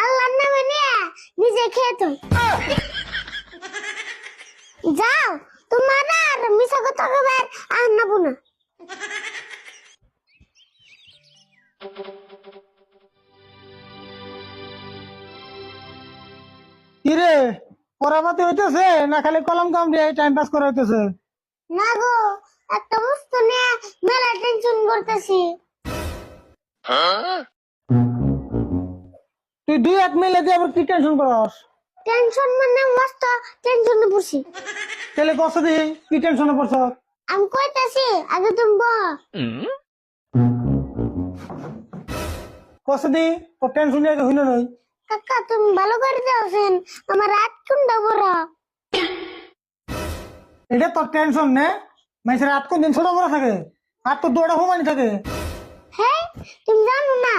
আল্লাহর নামে নিয়ে নিজে খেয়ে তুই যাও, তোমার আর মিশা কথা কবার আর নাবো না। কিরে পড়াপাতি হইতেছে না খালি কলম কাম দিয়ে টাইম পাস করা হইতেছে? না গো, একটা বস্তু নিয়ে মেলা টেনশন করতেছি। তুই দুই এক মিলে দিয়ে আবার কি টেনশন করস? টেনশন মানে মস্ত টেনশনে পড়ছি। তাহলে কষ্ট দিই কি টেনশনে পড়ছ? আমি কইতাছি আগে তুমি বল। কষ্ট দিই তোর টেনশন নিয়ে হইল নই। কাকা তুমি ভালো করে যাওছেন, আমার রাত কোনটা বড়। এটা তোর টেনশন নে, মানুষের রাত কোন দিন ছোট বড় থাকে আর তোর দৌড়া হুমানি থাকে। হ্যাঁ, তুমি জানো না